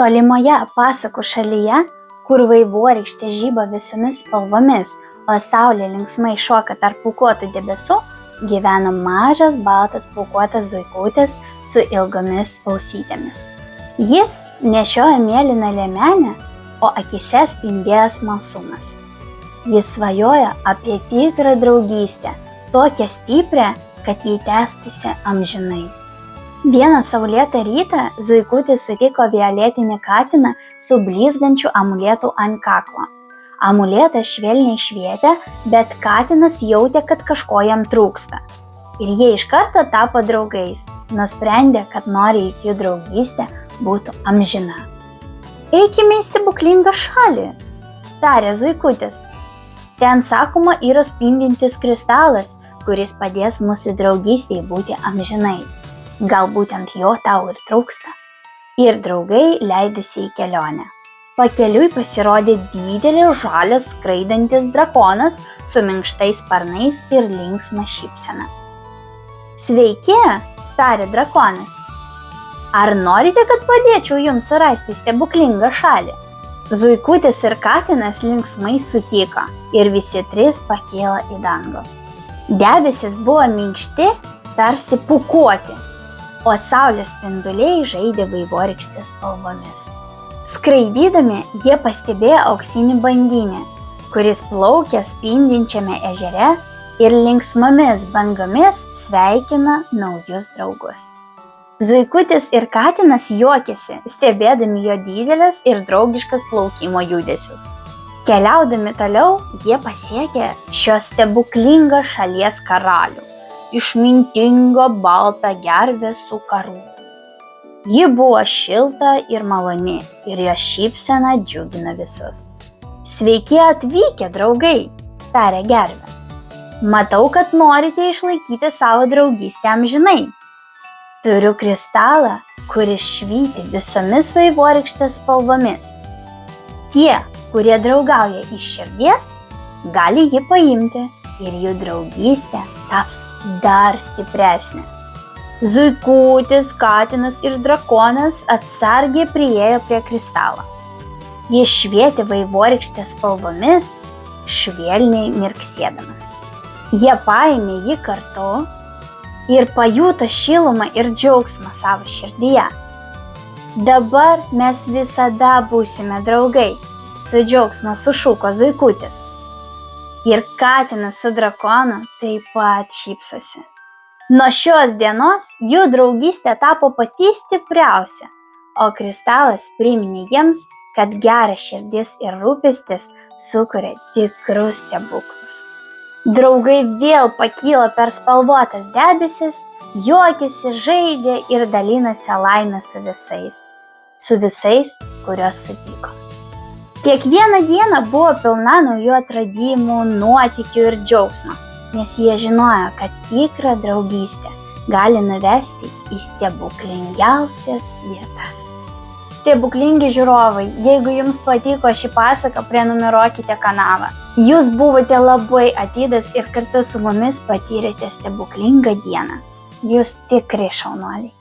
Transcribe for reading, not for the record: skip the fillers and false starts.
Tolimoje pasakų šalyje, kur vaivorykštė žyba visomis spalvomis, o saulė linksmai šoka tarp pūkuotų debesų, gyveno mažas baltas pūkuotas zuikutis su ilgomis ausytėmis. Jis nešiojo mėlyną liemenę, o akyse spindėjo smalsumas. Jis svajojo apie tikrą draugystę, tokią stiprią, kad jai tęstųsi amžinai. Vieną saulėtą rytą zuikutis sutiko violetinį katiną su blizgančiu amuletu ant kaklo. Amuletas švelniai švietė, bet katinas jautė, kad kažko jam trūksta. Ir jie iš karto tapo draugais, nusprendė, kad nori, jog jų draugystė būtų amžina. Eikime į stebuklingą šalį, tarė zuikutis. Ten, sakoma, yra spindintis kristalas, kuris padės mūsų draugystei būti amžinai. Gal būtent jo tau ir trūksta. Ir draugai leidėsi į kelionę. Pakeliui pasirodė didelis žalias skraidantis drakonas su minkštais sparnais ir linksma šypsena. Sveiki, tarė drakonas. Ar norite, kad padėčiau jums surasti stebuklingą šalį? Zuikutis ir katinas linksmai sutiko ir visi trys pakėlė į dangų. Debesis buvo minkšti, tarsi pūkuoti, o saulės spinduliai žaidė vaivorykštės spalvomis. Skraidydami jie pastebėjo auksinį banginį, kuris plaukė spindinčiame ežere ir linksmomis bangomis sveikina naujus draugus. Zuikutis ir katinas juokėsi, stebėdami jo dideles ir draugiškas plaukimo judesius. Keliaudami toliau, jie pasiekė šios stebuklingą šalies karalių, išmintingą baltą gervę su karūna. Ji buvo šilta ir maloni, ir jo šypsena džiugino visus. Sveiki atvykę, draugai, tarė gervė. Matau, kad norite išlaikyti savo draugystę amžinai. Turiu kristalą, kuris švyti visomis vaivorykštės spalvomis. Tie, kurie draugauja iš širdies, gali jį paimti ir jų draugystė taps dar stipresnė. Zuikutis, katinas ir drakonas atsargiai priėjo prie kristalo. Jis švietė vaivorykštės spalvomis, švelniai mirksėdamas. Jie paėmė jį kartu ir pajuto šilumą ir džiaugsmą savo širdyje. Dabar mes visada būsime draugai, su džiaugsmu sušuko zuikutis. Ir katinas su drakonu taip pat šypsosi. Nuo šios dienos jų draugystė tapo pati stipriausia, o kristalas priminė jiems, kad geras širdis ir rūpestis sukuria tikrus stebuklus. Draugai vėl pakyla per spalvotas debesis, juokėsi, žaidė ir dalinosi laimę su visais, kuriuos sutiko. Kiekviena diena buvo pilna naujų atradimų, nuotykių ir džiaugsmo, nes jie žinojo, kad tikra draugystė gali nuvesti į stebuklingiausias vietas. Stebuklingi žiūrovai, jeigu jums patiko ši pasaka, prenumeruokite kanalą. Jūs buvote labai atidūs ir kartu su mumis patyrėte stebuklingą dieną. Jūs tikrai šaunuoliai.